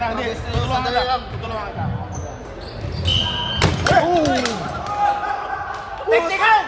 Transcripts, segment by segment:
na, hindi. Tutulungan kita. Technical!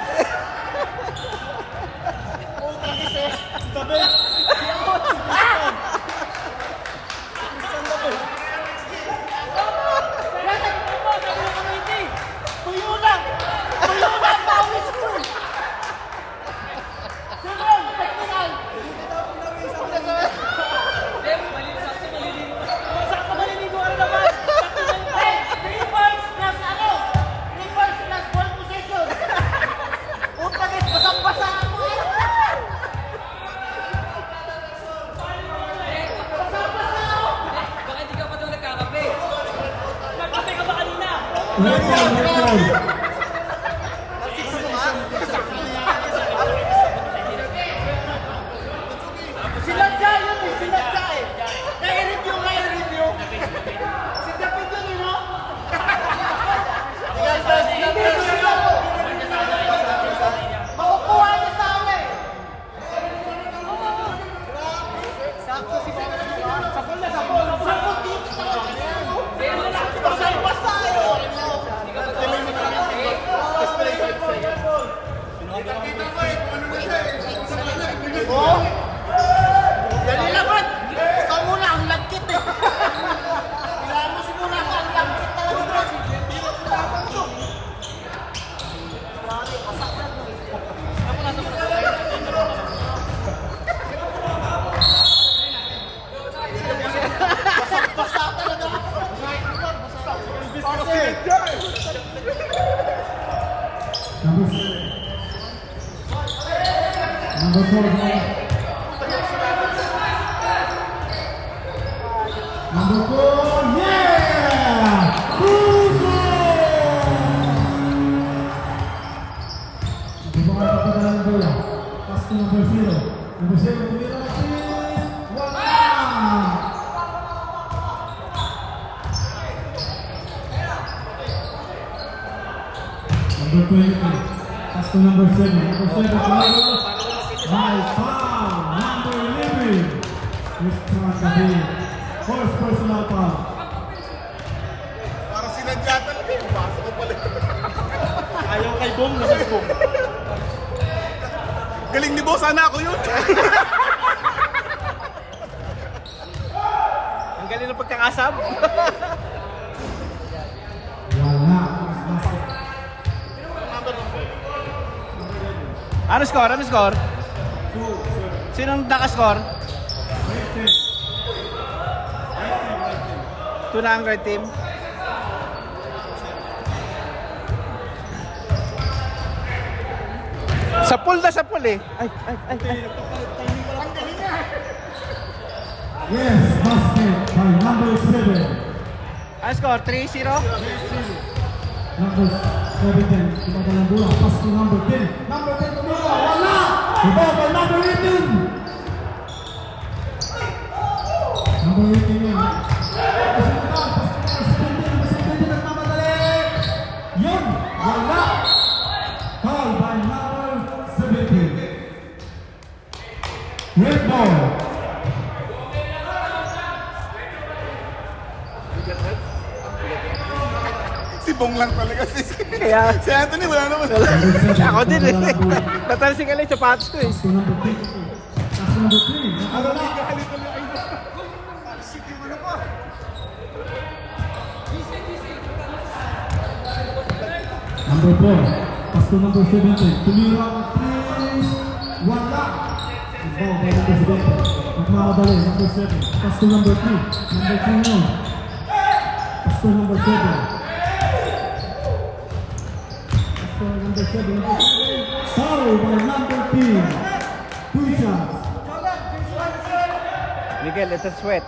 Number 7, my foul, number 11, Mr. Gabi, first personal foul. Para sinadya talaga yung baso ko pala. Ayaw kay Bong, nasa Bong. Galing ni Bo, sana ako yun. Ang galing ng pagkakasab. Wala. Ano score? Ano score? Sinong naka-score? 2 na ang red team. Sa pool na, sa pool eh. Ay. Yes, basket by number 7. Ano score? 3-0? Number 17, tumatalang bola, pass to number 10. Number 10 tumula, wala! Iba by number 18. Number 18 yun. Yun, wala! Foul by number 17. Red ball. Si Bong lang talaga. Kaya, Si Anthony wala naman. ako din eh. Natalsing ka lang yung sapatos ko eh. Pass to number 3. Pass to number 3. Ano na? Galit ulit. Ay, sige mo na pa. Number 4, pass to number 17. Tumira ang 3. Wala. Ball by number 17. Nagmamadali, number 7. Pass to number 3. Number 3 now. Pass to number 7. Pass to number 7. Foul by number 10. 2 shots. Miguel, it's a sweat.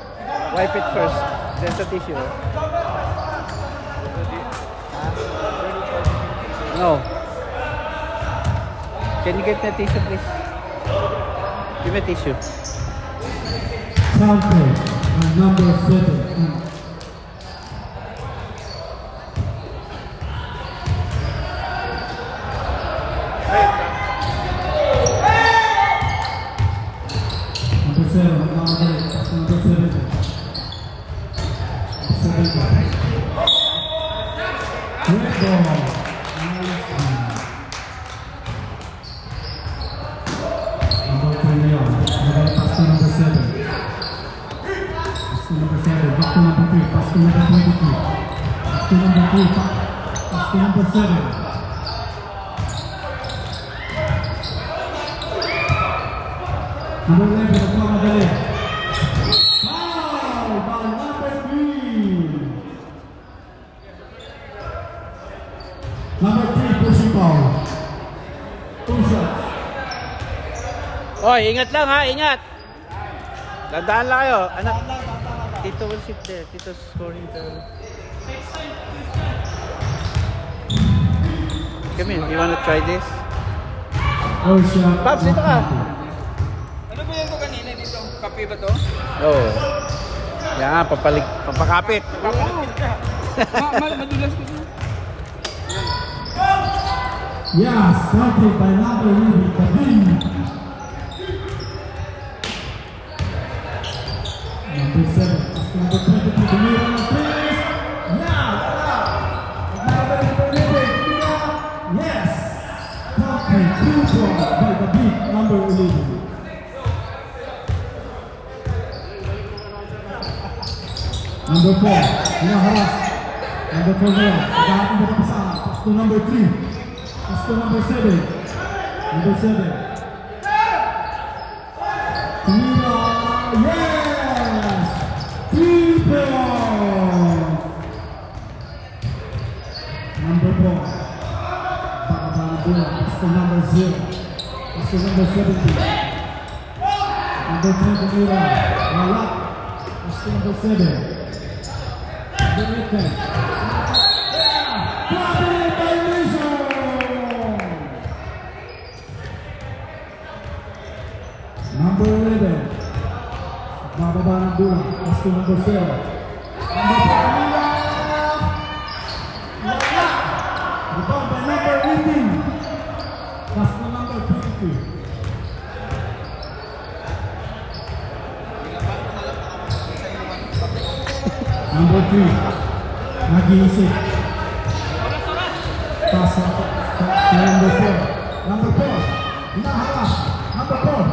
Wipe it first. Then sa tissue. No. Can you get the tissue, please? Give me a tissue. Counter by number 7. Number 7, number 7. Okay, pass to number 7. Pass to number 7. Back to number 3. Pass to number 22. Pass to number 3. Pass to number 7. Number 11, nagmamadali. Foul by number 3. Number 3, pushing foul. 2 shots. Oy, ingat lang ha, ingat. Dadaan lang kayo. Anak. Tito will sit there. Tito's scoring the... Come in, you wanna try this? Oh, shot. Babs, dito ka. Ano ba yan ko kanina dito? Kape ba to? Oo. Yan, papakapit. Madulas ko siya. Yes, started by number 11, Kabin. Number 7, pass to number 22, Dumira ng place. Now, number 11, yes. Copy, 2 points by Kabin, number 11. Number 4, hinaharas. Number 4 na yan. Naghahatid na pasahan. Pass to number 3. Pass to number 7. Number 7. Tina, yes! 3 points! Number 4. Bababa na bola. Pass to number 0. Pass to number 17. Number 3, Tumira. Wala. Pass to number 7. Number 8. Number 11. Bababa ng bola. Pass to number 0. Number 4. Rebound by number 18. Pass to number 22. Number 3. Nag-iisip. Pass to number 4. Number 4. Hinaharas. Number 4.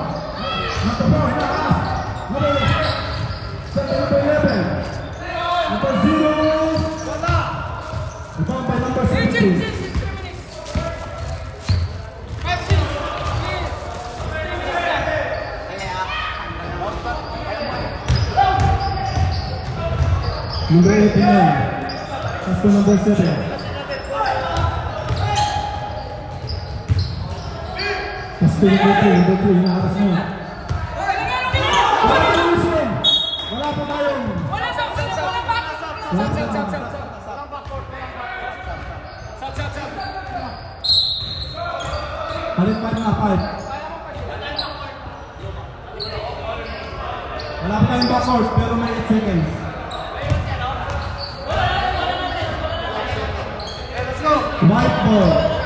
Number 4, hinaharas. Number 11. Number 0. Wala. Rebound by number 17. Number 89. Pass to number 7. Pass to number 3. Number 3, hinaharas mo. Wala pa tayong. Halit pa na 5. Wala pa tayong backcourt pero may 8 seconds. White ball.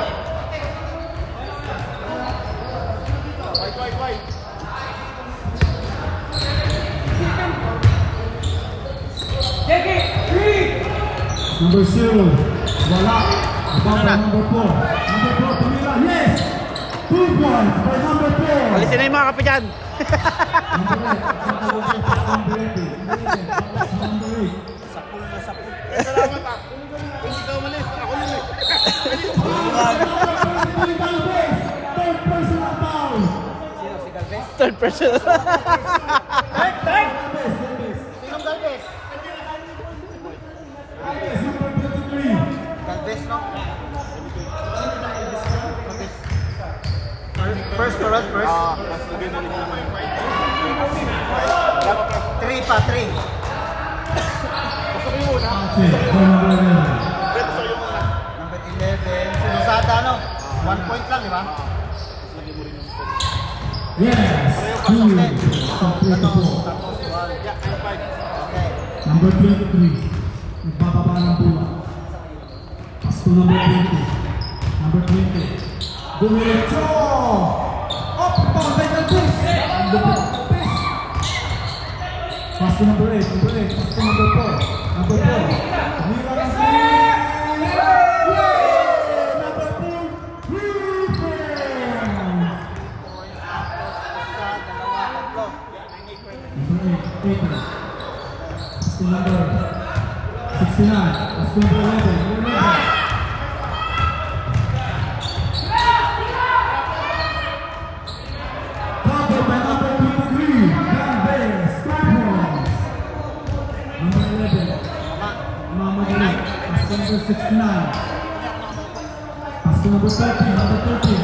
Number 0, wala. Rebound by number 4. Number 4, Tumira, yes! 2 points by number 4. Alisin na yung mga kape dyan. Number 8. Sapul na sapul. Salamat ah. Kung ikaw malis, ako yun eh. Third personal foul. Sino si Galvez? Third person. Sinong Galvez? Number 23. Galvez, no? First to run, first? Mas maganda rin naman yung fight. 3 pa, 3. Gusto ko yung una. Okay, number 11. Gusto ko yung una. Number 11. Sinusada, no? 1 point lang, di ba? Yes, 2. Complete the ball. Tapos 1. Yeah, 5. Okay. Number 23. Nagbababa ng bola. Pass to number 20. Number 20. Dumiretso! Up! Rebound by Galvez! Pass to number 8. Number 8. Pass to number 4. Number 4. Tumira ng 3. Yeah! Number 4. 3 points! Pass to number 11. Counter by number 23, Van Baer, Stormhorns. Number 11, Mama Dali. Pass to number 69. Pass to number 30, number 13.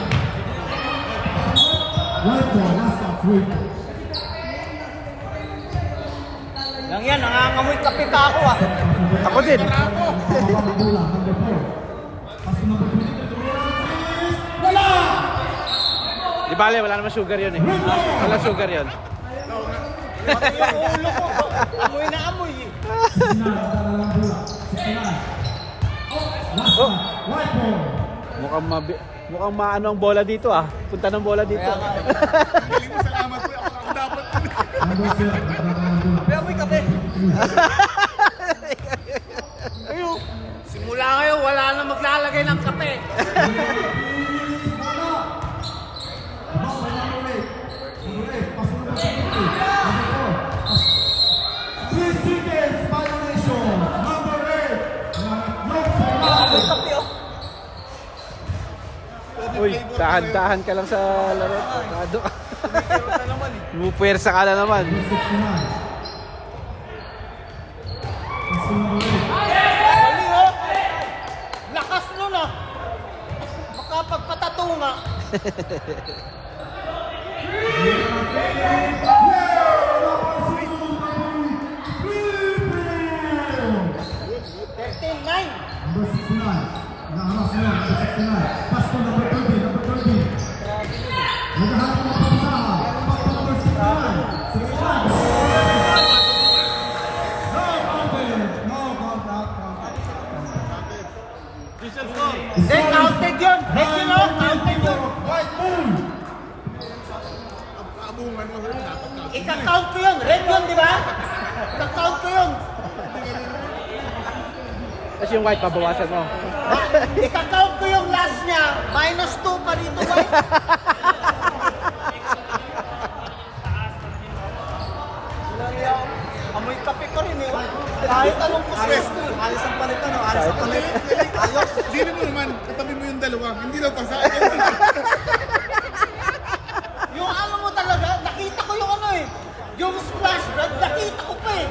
White ball, last out, wait. Lang yan, nangangamoy kape ka ako ah. Ako din. Number 4. Pass to number 23. Wala! Di bale, wala naman sugar yun eh. Wala sugar yun. Pati yung ulo ko, amoy na amoy eh. 69, dalalang bola. 69. Last Oh. out, white ball. Mukhang maano ang bola dito ah. Punta ng bola dito. Galing mo, salamat po. Ako lang dapat. Number 7, dalalang bola. Kaya amoy kape. Ayun, simula ngayon wala na maglalagay ng kape. Amoy kape oh. Uy, dahan-dahan ka lang sa laro. Kado ka. Meron na naman eh. Mupwersa ka na naman. Mali oh. Lakas nun ah. Makapagpatato nga. Number 69. Nakahamas mo, number 69. Pass to number 30, number 30. Naghahanap ng papasahan. Pass to number 69. 69. No counted. No count. Hindi, counted yun. Counted yun. Counted yun. White moon. Abungan mo. Dapat ka. Ika-count ko yun. Red yun, di ba? Ika-count ko yun. Tapos yung white, pabawasan mo. Ika-count ko yung last niya. -2 pa rito, White. Amoy kape ko rin eh. Kahit anong kuswesto. Ayos ang palit ano. Ayos ang palit. Ayos. Sino mo naman, katabi mo yung dalawa. Hindi daw pasa. Yung ano mo talaga, nakita ko yung ano eh. Yung splash brad, nakita ko pa eh.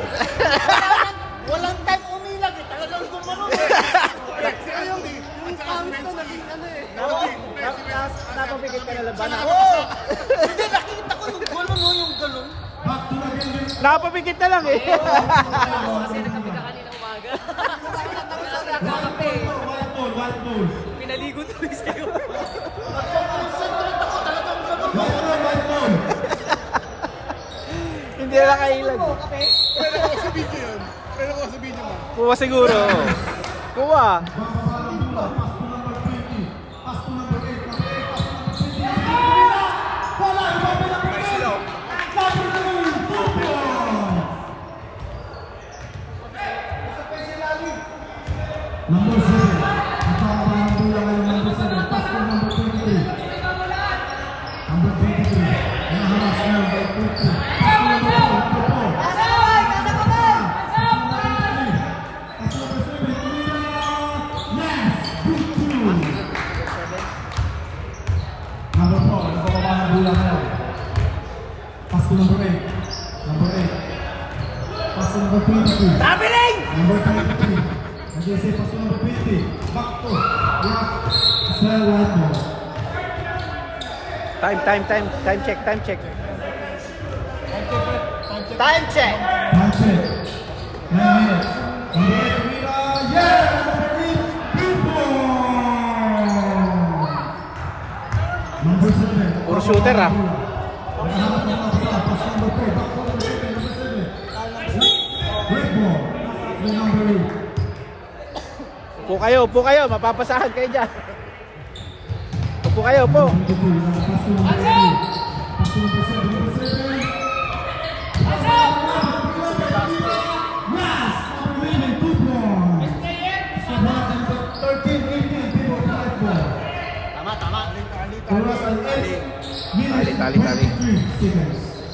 Walang time umilag eh. Talagang gumano eh. Yung pawis na naging ano eh. Napapigit ka na laban. Oo. Hindi, nakita ko yung gulong no, yung galon. Back to the game. Napapigit na lang eh. Kasi nagkape ka kanina umaga. Nagkakape. White ball. Pinaligo tuloy sa'yo. Concentrate ako talagang gulong. White ball. Hindi na nakailag. Pero ako sa video yun. Pero ako sa video mo. Kuha siguro. Kuha. Babawalan bola. Pass to number 20. Pass to number 8. Number 8. Pass to number 20. Wala. Number 8. Number 2. 2 points. Number 7. Babawalan bola ngayon number 7. Pass to number 23. Number 23. Naharas ngayon by 20. Pass to number 4. Number 4, nabababa ng bola ngayon. Pass to number 8. Number 8. Pass to number 22. Tabiling! Number 23. Nag-iisip, pass to number 20. Back to. Black. Spell white ball. Time check. Time check. Time check. 9 minutes. Number 8, Mira. Yeah! Number 8, people! Number 7. Puro shooter, ah. Naghahanap ng pasa. Pass to number 4. Back to number 7. Number 7. Red ball. The number 8. Upo kayo. Mapapasahan kayo dyan. Upo kayo, upo. Pass to number 8. Pass to number 7. Number 7. Yes! Number 11, 2 points. So, back to number 13, 18. People, white ball. Tama. Oras ay 8 minutes Tali. 23 seconds.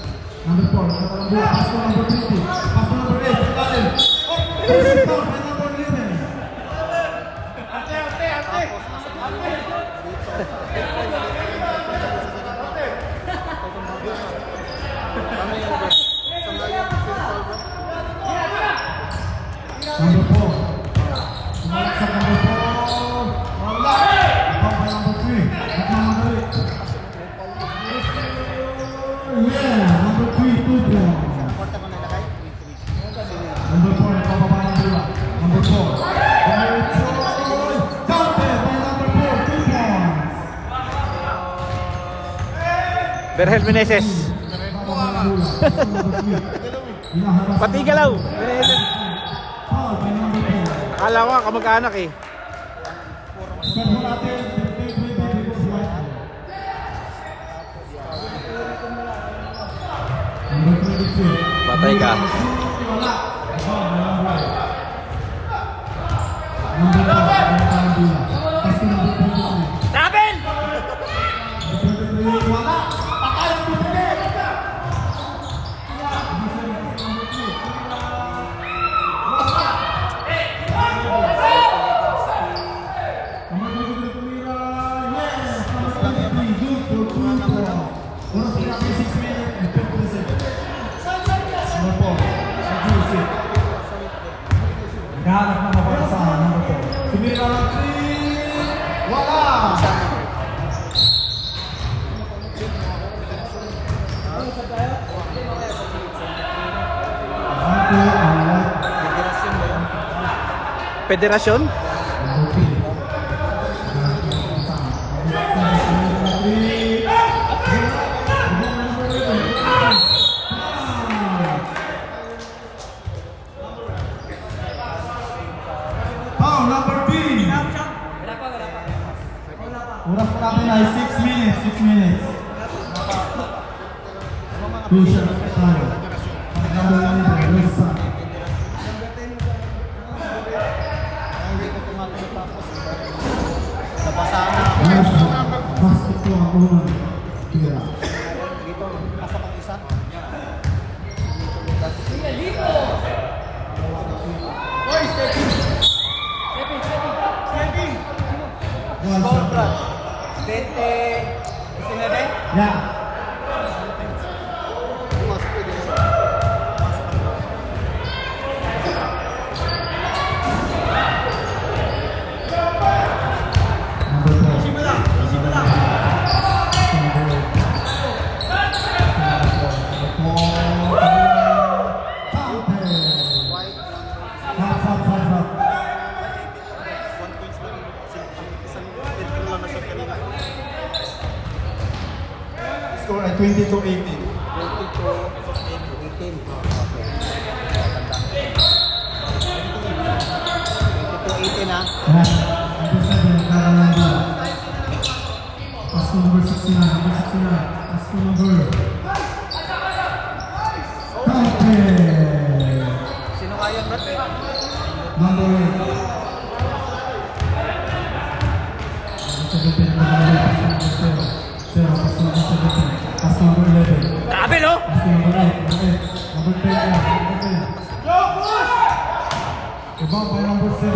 Number 4, nakakalambula. Pass to number 20. Pass to number 8. Sa lalim. Oh! First down by number 11. Number 4. Sumalaksak number 4. Wala. Ibang by number 3. Nagmamadali. Yeah, number 3, 2 points. Number 4, nagpapaba ng bola. Number 4. Number 4. Counted by number 4, 2 points. Berhel Meneses. Nagpapaba ng bola. Number 3. Hinaharap Pati ng- galaw. Meneses. Foul by number 4. Akala ko nga kamag-anak eh. Step po natin. 20 because white. Number 23. Patay ka. Wala. Foul by number 5. Number 4. Number 5. Pass to number 23. Double! Number 23. Wala. Patay ang bibigay. Number 23 tumira. Yes. Number 23. Good for 2 points. Oras po natin 6 minutes and 50 seconds. Number 4. Nag-iisip. Naghahanap ng mapapasahan. Number 4. Tumira ng 3. Wala. Number 2 ang white. Federasyon? Number 3. Foul number B. Oras po natin ay 6 minutes. 6 minutes. Two shots tayo. Number 11, Wilson. Nabasa na. Wilson. Basket po ang unang tira. Dito, nasa pag-isa. One shot. 20. Sinede? Yeah. Number 4. Score at 22-18. Na. Number 7, Carolina. Pass to number 69. Number 69. Pass to number. Counted. Sino kaya Brad? Number 8. Number 17. Pass to number 0. Pass to number 17. Pass to number 11. Double oh! Pass to number 8. Number 10. Number 10. Rebound by number 7.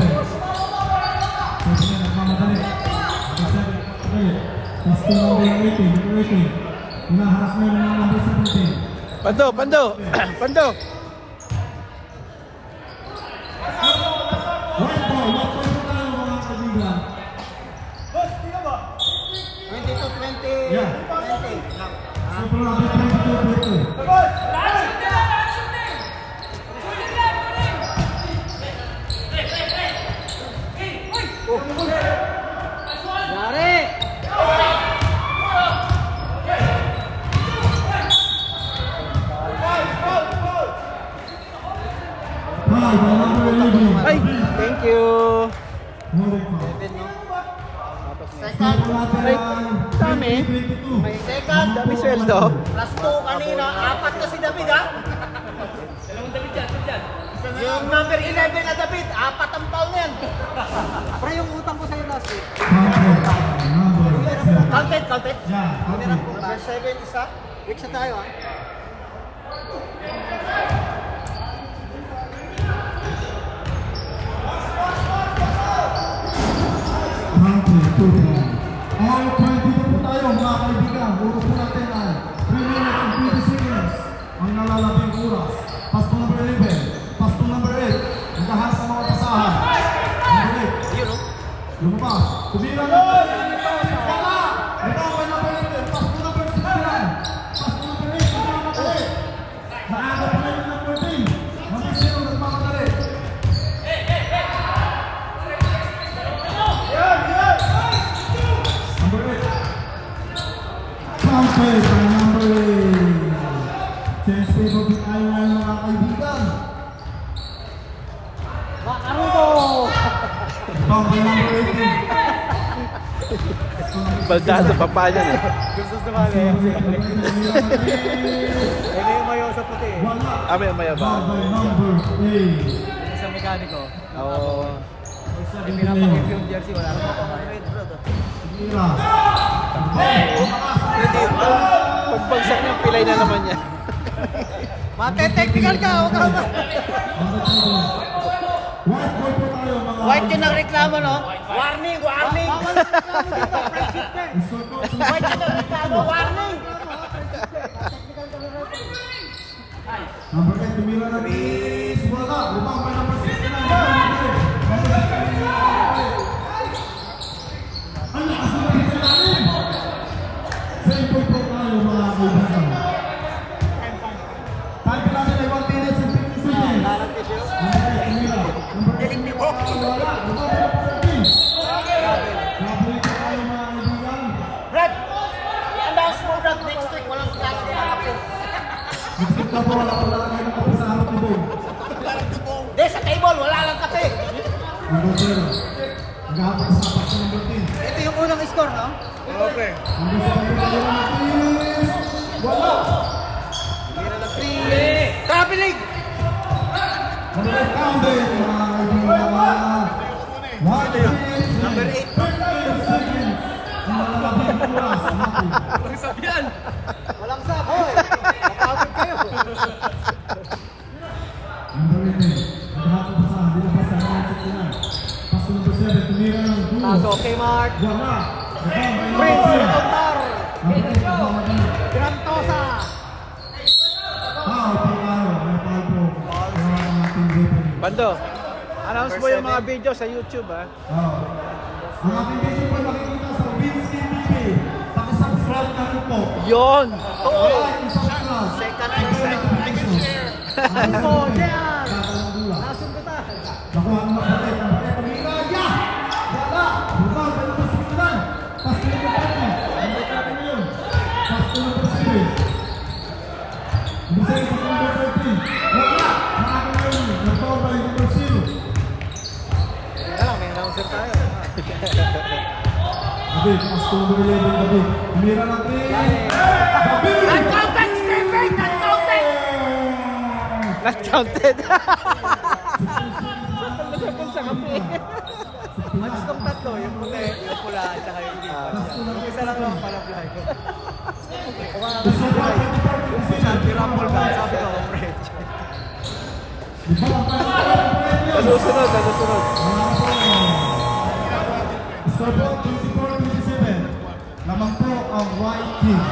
Pwede na nagmamadali. Number 7. Okay. Pass to number 18. Number 18. Hinaharap na yung number 17. Pando, pando! Pando! White ball. White ball po tayo mga kaibigan. 22-20. Yeah. 20. Super number 22. Hi, by number 11. Ay! Thank you! Moving foul. Second. Super natin Ay, ang dami. 22. May second. Dami sweldo. Plus 2 kanina. 4 na si David ha. Yung number 11 na David. 4 ang foul niyan. Pre, yung utang ko sa'yo last week. Counted. Number 7. Counted, counted. Yeah, counted. Number 7 isa. Week sa tayo ha. Counted. 2 points. All 22 ang nalalabing oras. Pass to number 11. Pass to number 8. Naghahanap ng mga pasahan. Number 8. Lumabas. Tumira na. Wala! Rebound by number 11. Pass to number 6 lang. Pass to number 8. Nagmamadali. Naaga pa rin ng number 10. Number 0 nagmamadali. Number 8. Counted by number 8. Chance favor with Iron mga kaibigan. Rebound by number 18. Baldado pa pa dyan eh. Gusto sumali. yung mayo sa puti. Wala. May Rebound ba? by number 8. Isang mekaniko. Oo. Pinapakip yung jersey, wala naman ako red bro. Tira. Pagbagsak niyang pilay na naman niya. Mate-technical ka, huwag ka ba? White boy po tayo mga... White yung nagreklamo, no? Warning, warning! White yung nagreklamo, warning! Number 8, tumira na please. Wala. Rebound by number 69. Ang lakas na rin sa lalim. Same boy po tayo mga kaibigan. Time natin ay 1 minutes and 50 seconds. Number 8, tumira. Number 8, wala. Rebound by number 13. Nabalik po tayo mga kaibigan. Brad! Announce mo, Brad, next week, walang klase ng kape. Next na po, wala po lalagay ng kape sa harap ni Bong. Hindi, sa table, wala lang kape. Number 0. Nag-aapag sa pass to number 10. Ito yung unang score, no? Okay. Number 7, tumira na please. Wala. Traveling! Number 8, counted. Mga kaibigan. Number 8. Ang malalabing oras natin. Ang sabihan. Walang saboy. Napagod kayo. Number 11. Naghahapon pa sa dinabas sa 969. Pass to number 7. Tumira ng dulo. Okay, Mark. Wala. Rebound by Prince, number 10. Omar. Number 8, nagmamadali. Grantosa. Foul po tayo. May foul po. Kaya ang ating referee. Bando, announce mo yung mga video sa YouTube ha. Ang ating video po ay makikita sa Winsky TV. Pakisubscribe na rin po. Yon! Like and subscribe. Second Like and share. Ano po, yan! Nasundutan. Nakuha ang makulit. Ang balit. Tumira. Yeah! Wala! Rebound by number 69. Pass to number 30. Ang balit natin yun. Pass to number 7. Number 7 sa number 13. Wala! Nakakang yun. Nag-foul by number 0. Alam, may announcer tayo. David, pass to number 11. David. Tumira ng 3. David! Uncounted, Stephen! Uncounted! Not counted. Match tong tatlo, yung puti, yung pula, at saka yung green. Yung isa lang lang pala fly ko. Tirapol ba? Sabi ko, French. Nasusunod, nasusunod. Score po, 24-27. Lamang po ang White King.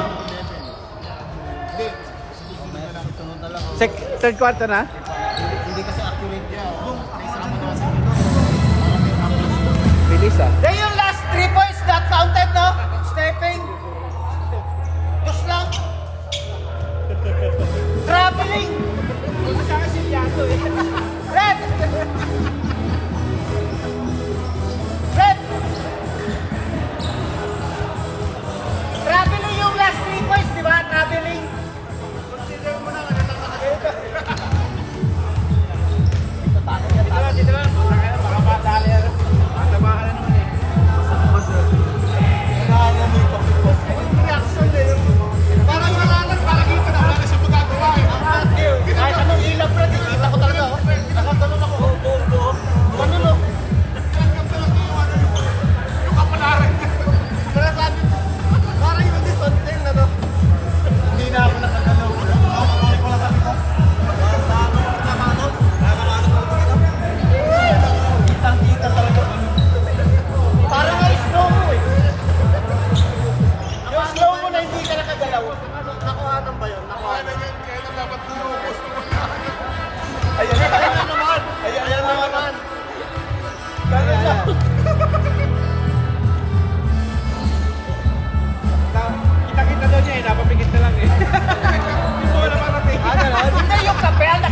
Third quarter na? Hindi kasi accurate yan. Bilis ah. Then yung last 3 points not counted, no? Stepping. Dos lang. Traveling. Masama si Piato eh. Red! Red! Traveling yung last 3 points, di ba? Traveling. Consider mo na Dito ba? Baka madali. Tabahan na naman eh.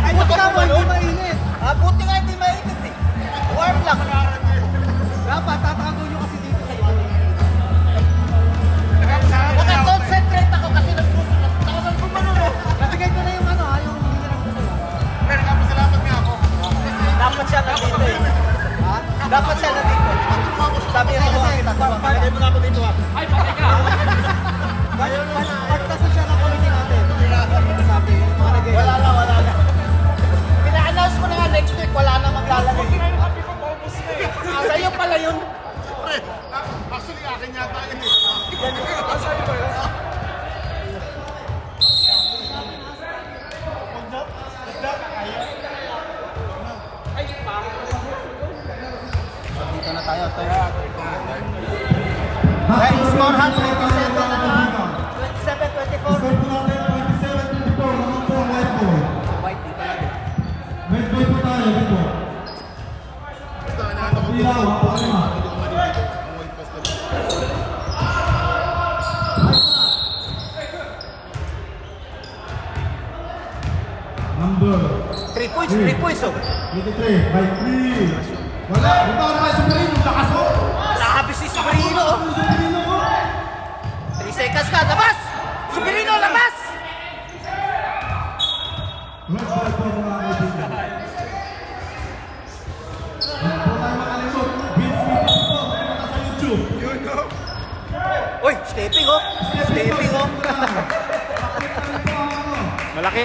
Ay, buti nga mo, hindi mainit. Ah, buti nga hindi mainit eh. Warm lang. Dapat, tatago nyo kasi dito sa iba. Nakakonsentrate ako kasi nagsusunod. Talagang gumano no. Nabigay ko na yung ano, yung hinirap ko sa'yo. Dapat siya nandito eh. Ha? Dapat siya nandito. Sabi niya kasi, pagkakay mo na ako dito ha. Ay, patay ka! Pagtasa siya ng committee natin. Sabi, yung mga nag Wala na. Pina-announce mo na nga next week, wala na maglalagay. Sa'yo pala yun. Actually, akin yata yun eh. Dito na tayo. Hey, score hat, 27 Score po natin, 27-24. Naman po ang white ball. White dito lang. Red ball po tayo, dito. Basta naano ko Ilaw, ako lima. Hindi ko maliliit ang white post na. Number 3 points oh. 23, by 3. Wala, ito na kayo sa Marino, lakas mo. Grabe si Sobrino. Sa Marino ko. 3 seconds ka, labas! Sobrino, labas! Red ball po mga kaibigan. Huwag po tayo makalimot. Vince Smith po, pumunta sa YouTube. Uy, stepping oh. Malaki.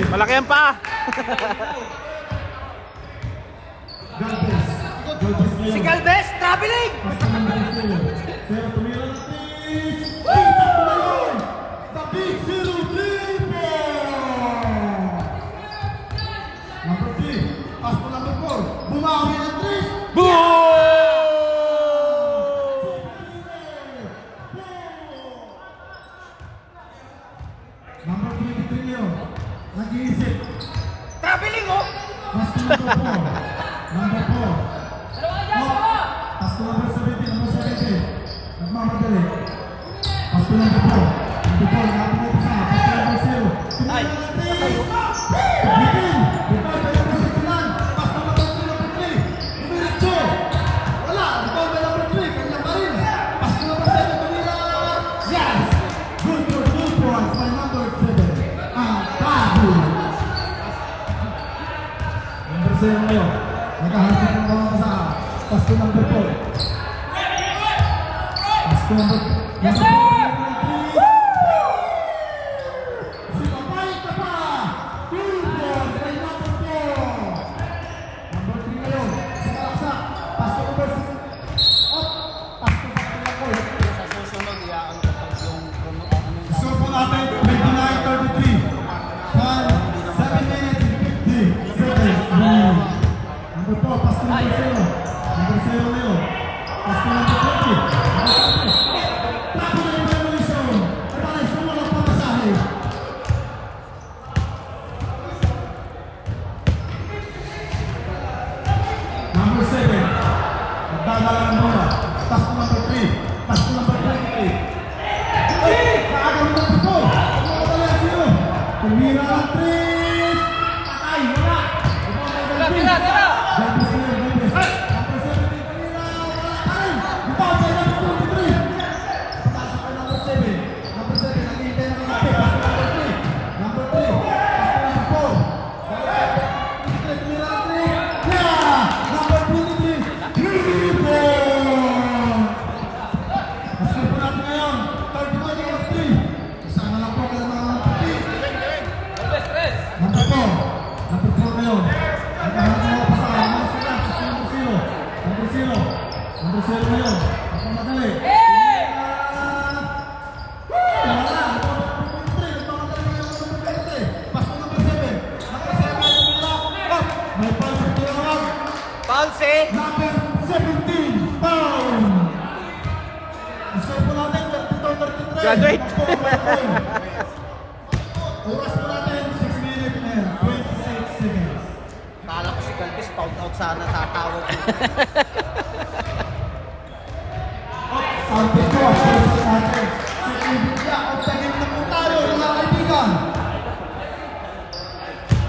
Malaki ang paa. Galvez. Galvez ngayon. Si Galvez, traveling! Basta naman ang zero. Zero, tumira ng trees. Ay, takbo na yun! The big zero triple! Number 3. Pass to number 4. Bumawi ng trees. Number 23 yun. Nag-iisip. Traveling oh! Pass to number 4. Number 4. Pass to number 17. Number 17. Nagmamadali. Pass to number 4. Number 4. Nakapagay pa siya. Pass to number 0. Tumira ng 3. Bitin. Rebound by number 69. Pass to number 3. Number 3. Dumiretso. Wala. Rebound by number 3. Kanya pa rin. Pass to number 7. Tumira. Yes. Good for 2 points by number 7. Ang Tahu. Number 0 ngayon. Nagkahansin ng mga kasama. Pass to number 4. Pass to number 4. Yes, sir! Si Papay ka pa! 2 balls by number 4. Number 3 ngayon. Si Kalaksak. Pass to number 6. Up. Pass to number 4. Sa susunod, iyaan ko pag yung So po natin, 29-33. 7 minutes and 50 seconds. Number 4, pass to number 0. Number 0 na yun. Pass to number 20. Tapo na yung revolution. At para isang walang pamasahe. Number 7. Nagdadalang muna. Pass to number 3. Pass to number 23. Kaagam ng pito. Tumatala sino. Tumira ang 3. Patay. Wala. Tira! Galvez na yun, Galvez. Number 17, tumira. Wala pa rin. Rebound by number 23. Pasok kay number 7. Number 7, naghihintay na kay Nape. Pass to number 3. Number 3. Pass to number 4. Tumira ang 3. Yeah! Number 23. Rebound! Pasok po natin ngayon. Third point, number 3. Sana lang po kayo mga number 4. Number 4 ngayon. Nagkahanap ng mga pasahan. Number 0. Number 0 ngayon. Nagpamadali. Wala. Nagpamadali ngayon ng number 23. Pass to number 7. Number 7 ay tumira. Up. May foul sa tinawag. Pulse. Number 17. Foul. Score po natin 32-33. Graduate. Oras po natin 6 minutes and 26 seconds. Kala ko si Galvez, found out sana tatawag ko. Santos po, sa natin. Sa Ibigya, ang tagin na po tayo, mga kaibigan.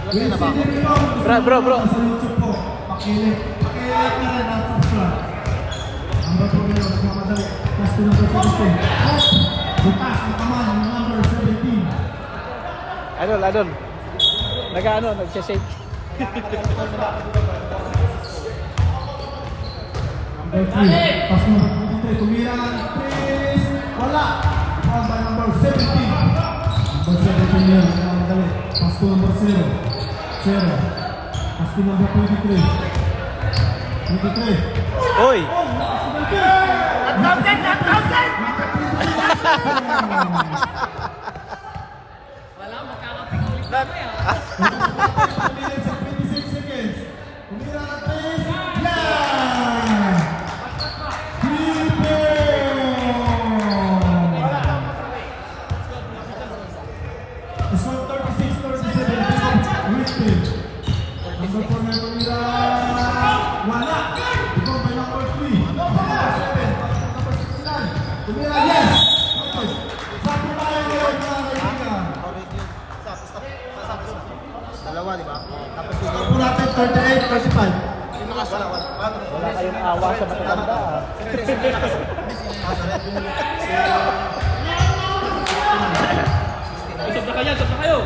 With CD Rebound. Bro. Sa YouTube po. Pakilip na rin at subscribe. Number 4 ngayon, nagmamadali. Pass to number 17. Bukas ang kaman ng number 17. Idol. Nag-ano, nagsashake. Number 3. Pass number 23. Tumira ng 3. Wala. Ball by number 17. Number 17 ngayon, nagmamadali. Pass to number 0. Pass to number 23. 23. Oy! Wala, magkakaping ulit na ah. 26 seconds. Tumira ng 3. Yeah! Score 36-37. Written. Number 4 na tumira. Wala. Ito by number 3. Number 7. Number 69. Tumira, yes! Okay. Sabi tayo ngayon mga kaibigan. Dalawa, di ba? Tapos yung Score po natin 38-35. wala kayong awa sa matatanda. Sobra kayo.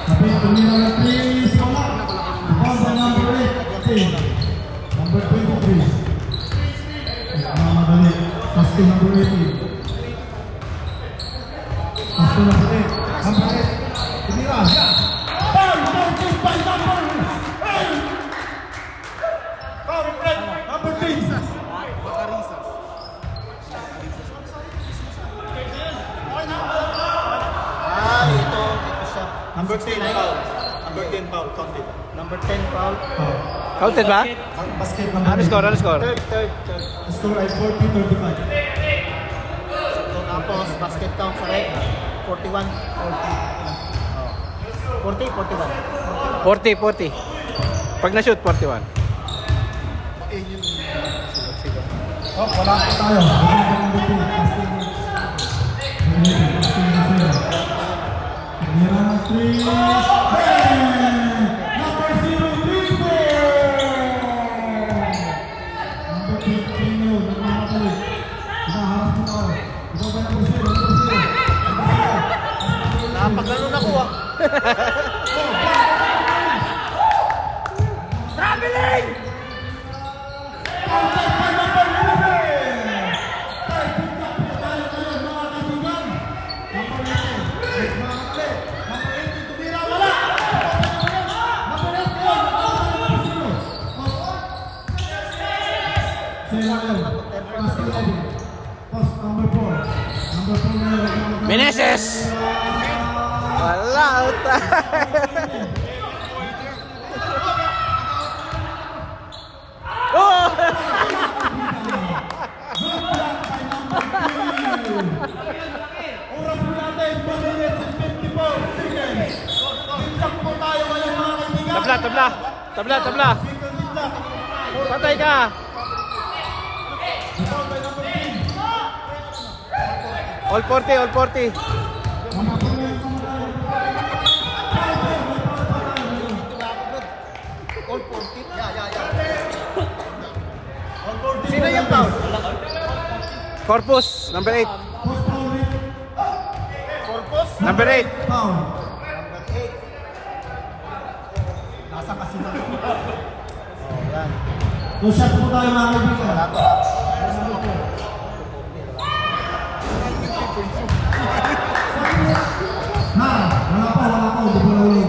Sabi, tumira ng 3. Wala. Ball by number 8. Number 23. Madali. Pass to number 18. Pass to number 8. Number 8. Tumira. Yeah. Ball mounted by number 8. Foul, Fred. Number 3. Ito siya. Number 10 foul. Number 10 foul, counted. Number 10 foul. Counted ba? Basket number Ano score? Third. Score ay 40-35. Tapos, basket count sa red. 41. 40, 41. 40. Pag na-shoot, 41. Oh, wala po tayo. Number 2. Basket number 3. Number 0, Number 15 yun, nagmamadali. Nakaharap po tayo. Ikaw ba number 0? Napagano'n ako ah. Traveling! Outside by number 11! Third pick up po tayo ngayon, mga kaibigan. Number 18, nagmamadali. Number 18, tumira, wala! Number 8 yun, Sila yun. Pass 11. Pass number 4. Number 4 na yun, nagmamadali. Meneses! Wala, utay! Oh! Oras po natin, 1 minutes and 54 seconds. Biglang po tayo ngayon mga kaibigan. Tabla! Second biglang. Patay ka! Foul by number 10. All 40. Mga pangyayon po tayo. All 40. Yeah. All 40. Sino yung foul? Corpus, number 8. Post foul rate. Corpus? Number 8. Foul. Number 8. Nasa kasino. Oh, yan. No shot po tayo mga kaibigan. Wala to. Wala pa. Hindi po nahuli.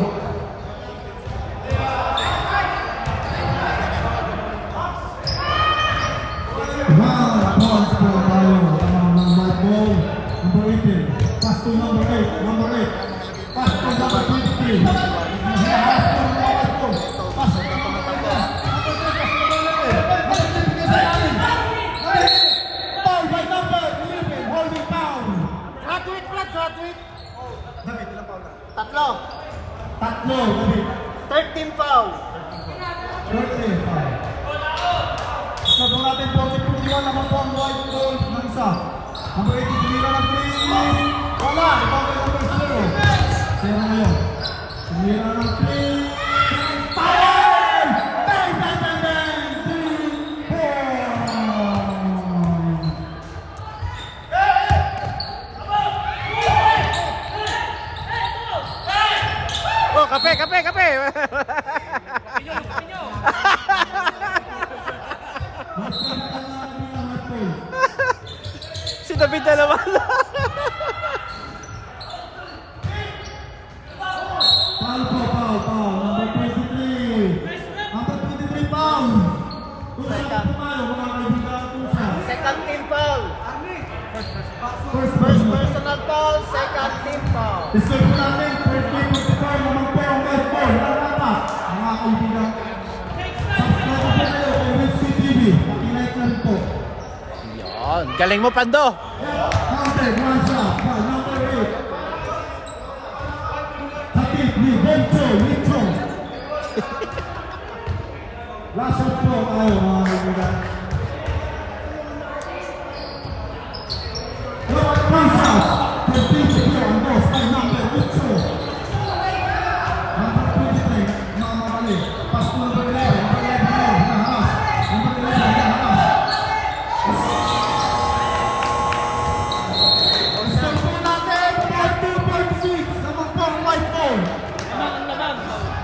Points po tayo. Ng white ball. Number 18. Pass to number 8. Number 8. Pass to number 23. Pass to number 8. Pass to number 11. Foul by number 11. Holding foul. Graduate. David, ilang foul na? Tatlo. David. 13 foul. 13 foul. Sa natin 40-41 naman po ang white ball ng isa. dalawa. Foul po, foul. Number 23. Number 23, foul. Kung saan po tayo, mga kaibigan, kung saan. Second team foul. First Personal foul, second team foul. Score po natin, 30-44 naman po ang red ball. Narapat, mga kaibigan. Subscribe po kayo kay Whiskey TV. Pakilike na rin po. Yun. Galing mo, Pando. Counted, one shot. Foul number 8. Hatid ni Bencho, Lito. Last shot po tayo, mga kaibigan. One shot. 15 ang boss kay number 8. Number 23, Mama Mali. Pass to number 11. Number 11, naharas. Number 11, naharas. Score po natin, 40-46. Lamang po ang white ball.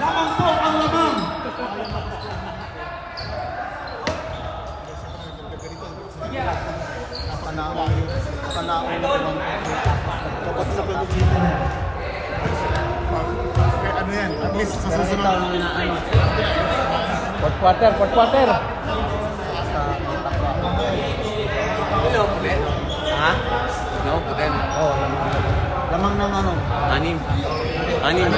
Lamang po ang lamang. Ano yan? At least sa susunod. Fourth quarter. Ha? No, then. Oh, Lamang ng ano? anim. Anim.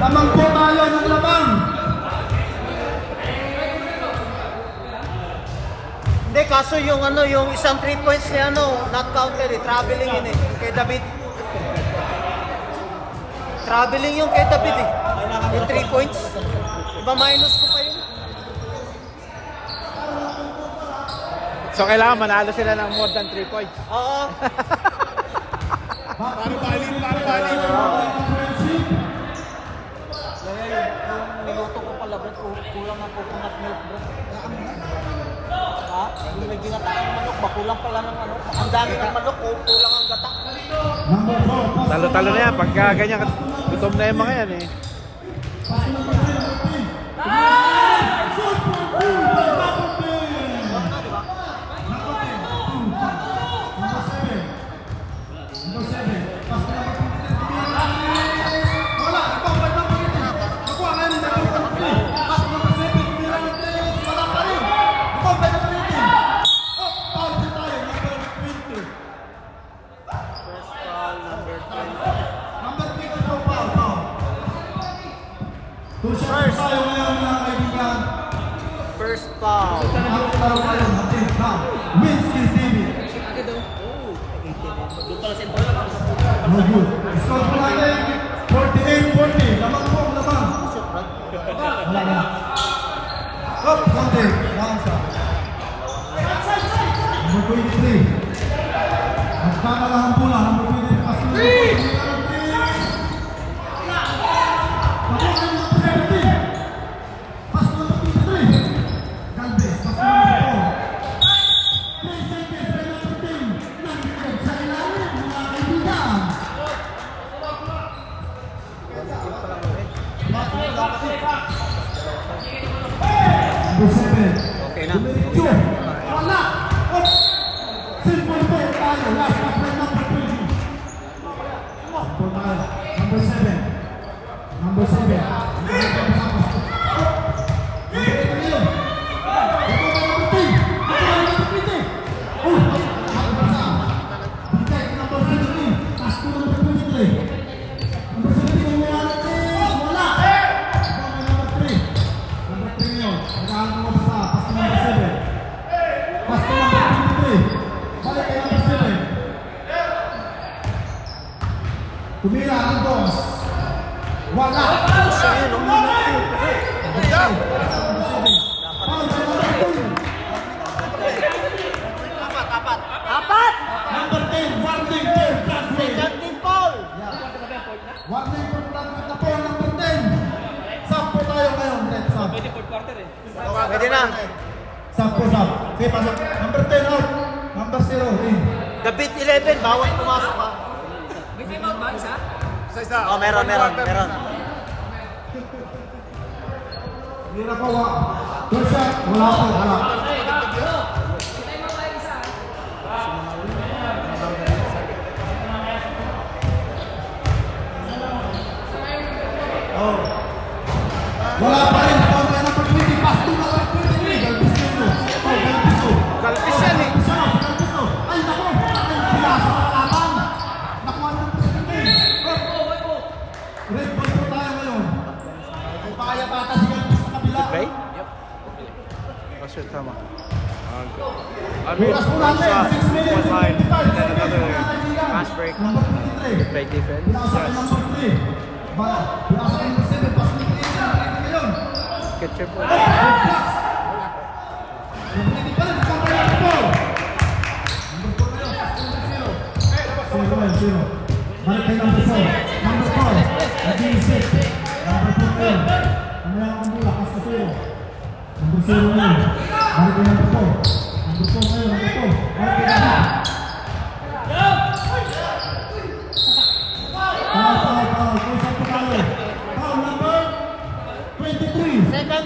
Lamang po tayo ng lamang. Hindi, kaso yung ano, yung isang 3 points ni ano, not counted eh, traveling yun eh, kay David. Traveling yung kay David eh, yung 3 points. Iba minus ko pa yun. So, kailangan manalo sila ng more than 3 points. Oo. Para balik. Yung niluto ko pala, Brad, kulang ang coconut milk, Brad. Ha? Yung may ginataang manok, bakulang pala ng ano. Ang dami ng manok, kulang ang gata. Number 4. Talo-talo na yan. Pagka ganyan, gutom na yung mga yan eh. First foul. Whiskey TV. No good. Score po natin, 48-40. Lamang po, lamang. Wala na. Up, konti. Lamang siya. Number 23. Nagkakalahan po na. Number 23. Pass to number 23. Galvez, pass to number 4. 3 seconds, by number 10. Nandito sa ilalim, mga kaibigan. Number 7. Okay na. Number 2. Wala. Up. Simple po tayo. Last up by number 20. Simple tayo. Number 7. Number 7. Tumira ang boss. Wala. Apat! Number 10, warning for Bradley. Second team foul. Warning for Bradley na po, number 10. Sap po tayo ngayon, Red Sap. Pwede na. Sap po, sap. Okay, pasok. Number 10 out. Number 0 in. David 11, bawal pumasok ha. May time out ba? Isa? Isa. Oh, meron. Hindi na po, First shot, wala po, wala. Wala pa rin. Foul by number 20. Pass to number 23. Galpiso. Oh, Galpiso. Galpis yan eh. Galpiso. Ay, naku. Ay, pinasa sa kalaban. Nakuha ng presidente. Red ball po tayo ngayon. May pakaya-bata si Galpiso sa kabila. Right? Yep. Oh, sure, tama. Oras po natin. 6 minutes and 55 seconds. Fast break. Number 23. Play defense. Pinasa kay number 3. Pinasa kay number 7. Pass to number 8. Ngayon. Catcher po. Hindi pa rin. Number 4. Number 4 ngayon. Pass to number 0. 0. Balik kay number 4. Number 4. Naging 6. Number 4 ngayon. Kamaya ang mula. Pass to 0. Number 0 ngayon. Balik kay number 4. Number 4 ngayon. Number 4. Balik kay number 4. Foul number 23. Second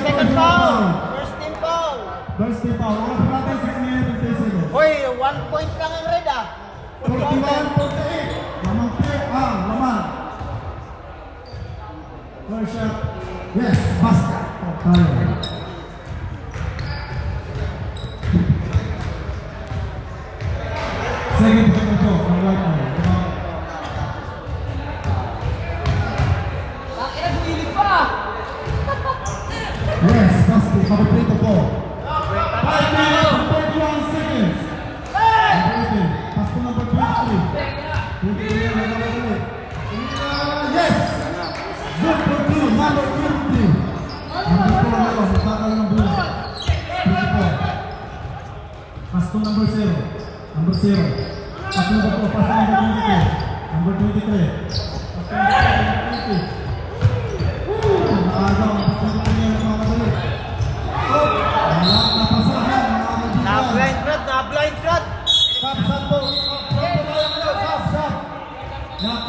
Second foul. First team foul. First team foul. Oras pa natin 6 minutes and 10 seconds. Hoy, 1 point lang ang red ah. 41-48. Lamang play. Lamang. First shot. Yes, basket. Tayo. Second second goal from right now. Yes, basket. Papaprito po. 5 minutes and 31 seconds. Number 18. Pass to number 23. 23 na naman. Yes! Good for 2. Number 23. Number 4 ngayon. Magkakal ng bulo. 24. Pass to number 0. Number 0. Pass to number 4. Pass to number 22. Number 23. Pass to number 20. Nakagaw. Pass to number 23 mga kasali. Wala napasahan mga kaibigan. Na-blind rod. Sab po. Sab. Nak.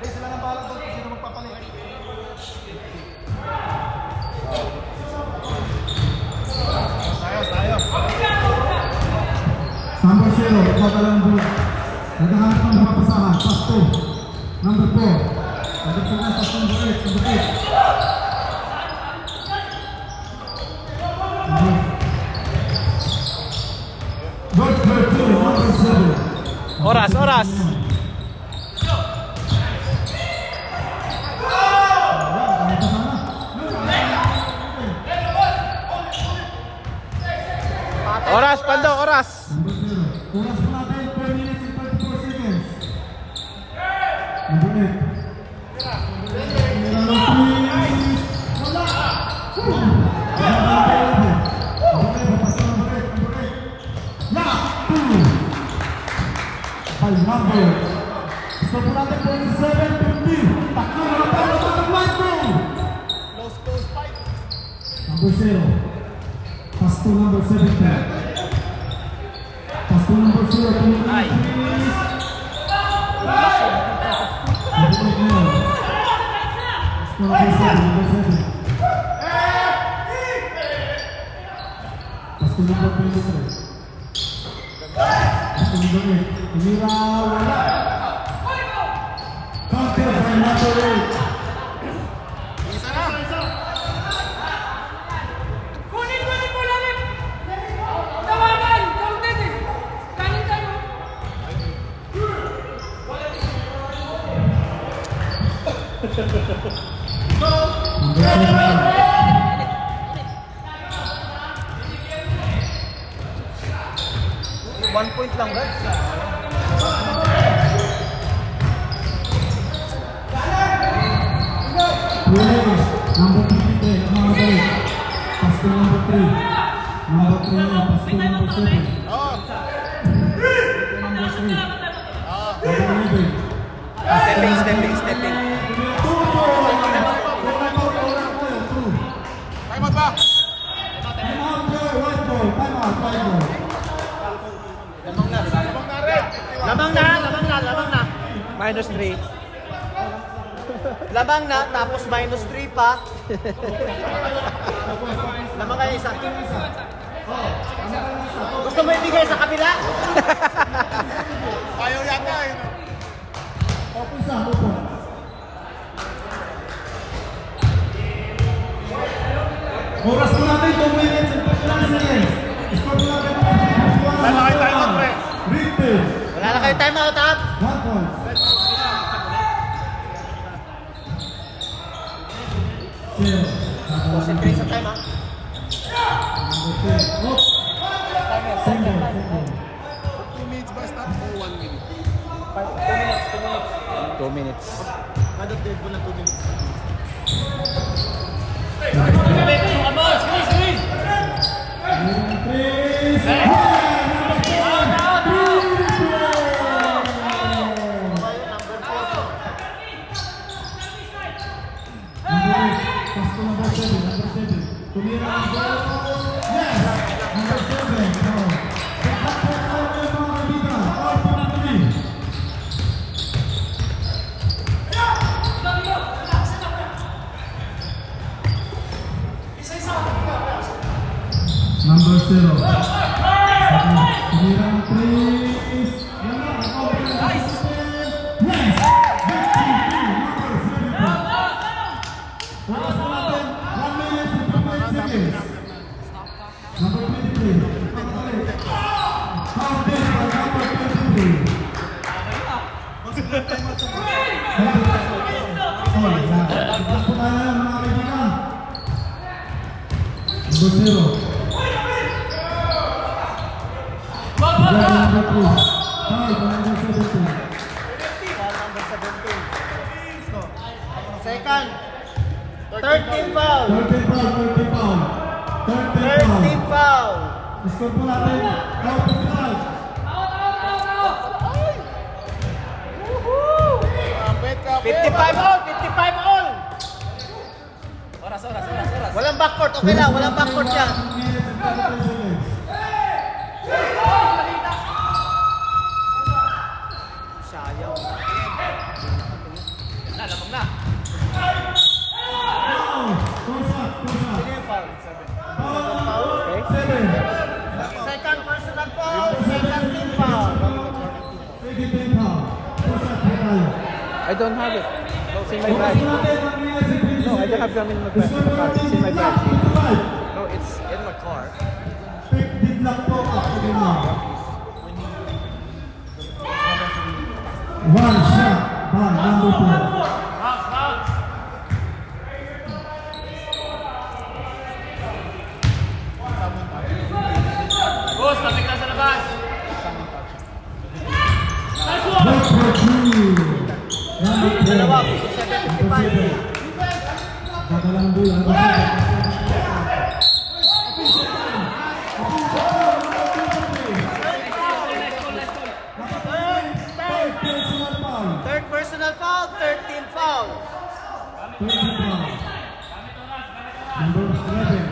Sila ng balang doon kung sino magpapalit. Sayo. Number 0, ipagalang bulo. Naghahanap ng mapapasahan. Pass 2. Number 4. Number 4 na, pass number 8. Number 8. Good for 2. Number 7. Oras. Oras, Pando, oras. Number 0. Oras po natin, 4 minutes and 34 seconds. Number 8. Number 3. Wala! Number 8. Number 8. Yeah! 2. By number. Gusto po natin 47-50. Taklo na tayo ng white room. Close fight. Number 0. Pass to number 17. Pass to number 0. Ay. Number 7. Pass to number 23. Pass to number 8. Tumira, wala. Counter by number 8. Kunin mo lang! Tawagan! Counted eh! Kanin tayo! Number 7. 1 point lang red. Number 23, mga balik. Pass to number 3. Number 3 na, pass to number 7. Number 3. Number 11. Stepping. Time out ba? Time out, white ball. Time out, white ball. Lamang na. -3. Lamang na, tapos -3 pa. Lamang kayo isa. Gusto mo ibigay sa kabila? Ayaw yata eh. Focus lang, opo. Oras po natin, 2 minutes and 59 seconds. Score po natin, 51. Wala kayo time out, pre. Ripid. Wala na kayo time out, ha? 1 point. Zero. Concentrate sa time, ha? Number 10. Oh. Single. 2 minutes ba stop o 1 minute? 2 minutes. Madod din po ng 2 minutes. Number 0. Tumirang 3 is nice. Yes. Number 7. Oras po natin, 1 minute and 28 seconds. Number 23. Counted by number 23. Sorry, tignan po tayo mga kaibigan. Number 0. Number 2. Number 17. Second. 13 foul. 13 foul. 13 foul. Score po natin, out of 5. Bet ka, 55 all. 55 all. Oras. Walang backcourt. Okay lang. Walang backcourt yan. 2 minutes and 33 seconds. Sayang. Lamang na. Foul. 4 shots. Sino yung foul? Foul. Okay. 7. Second personal foul. Second team foul. Second team foul. 4 shots po tayo. I don't have it. It's in my Oras bag. po natin, 1 minute and 20 No, I don't seconds. have them in my bag. Score po natin, It's in my bag. 55. No, it's in my car. Pick did not go up to the mark. 1 shot by number 4. Boss, tapik na sa labas. Number 2. Number 3. Dalawa. 755. Kadalang bulan. Third personal foul. 13 foul. Number 11.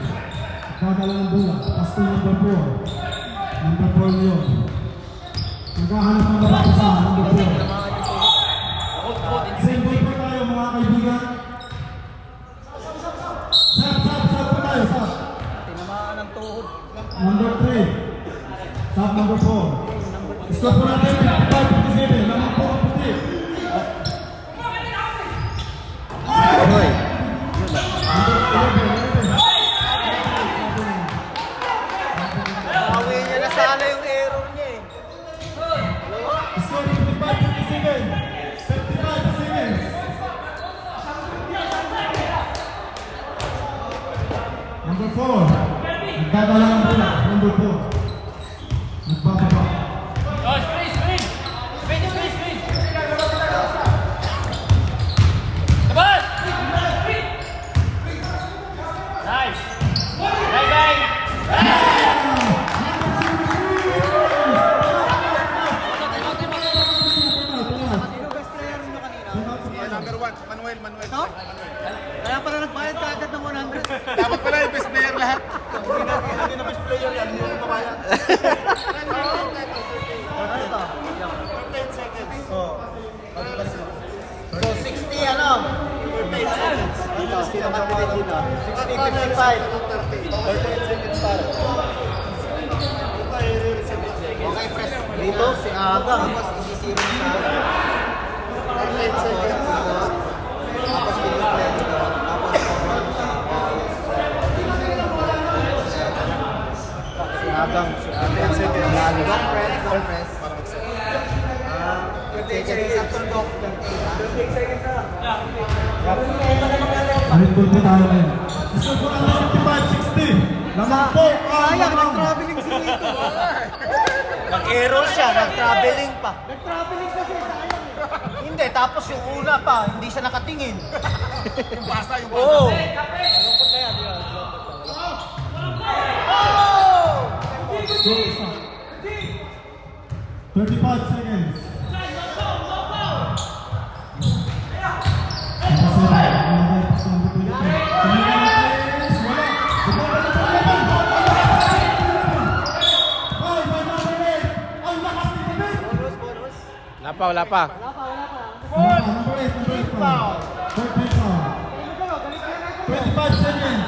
Kadalang bulan. Pasto number 4. Number 4 yun. Naghahanap ng babae sa number 4. Same ball po tayo mga kaibigan. Sap po tayo, sap. Tinamaan ng tuhod. Number 3. Sap number 4. Score po natin 55-57. Lamang po ang puti. Hoy. Bawi niya na sana yung error niya eh. Score 55-57. 55 seconds. Number 4. Nagbabala ng bola. Number 4. Nagbababa. Oh, screen. Labas! Nice. Bye. Sino best player niyo kanina? Number 1, Manuel. Ito? Kaya pala nagbayad ka agad ng 100. Dapat pala yung best player lahat. Hindi na best player yan. Hindi na babayad. Ano ito? 10 seconds. So 60 ano? 10 seconds. Ito, sino kapitid dito? 60, 55. 38 seconds para. Okay, press. Dito, si Aga. Mas isisiro sa Aga. 10 seconds. Tapos piniplet ito. Tapos habang 10 seconds. long press, long press. 30 seconds up to lock. 30 seconds na. Red ball po tayo ngayon. Score po namin 55-60. Lamang po ang Sayang, lamang. nag-traveling si Tito. Nag-error siya, nag-traveling pa. Nag-traveling kasi, sayang. Hindi, tapos yung una pa, hindi siya nakatingin. Yung basa, yung basa. Oo. Malungkot na yan, di ba? Go, stop. 35 seconds. Bonus, bonus. Wala pa, wala pa. Number 8 foul. 25 seconds.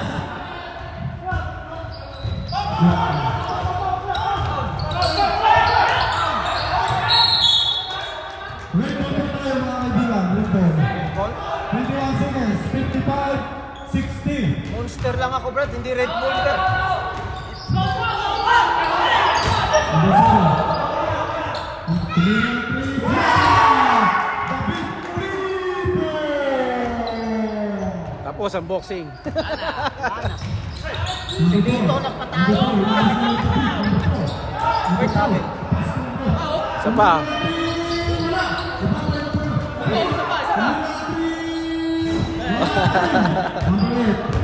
Red ball po tayo mga kaibigan. Red ball. 21 seconds. 55-60. Monster lang ako, Brad, hindi Red Bull, Brad. Tapos ang boxing. Si Dito nagpatalo. Isa pa. Number 8.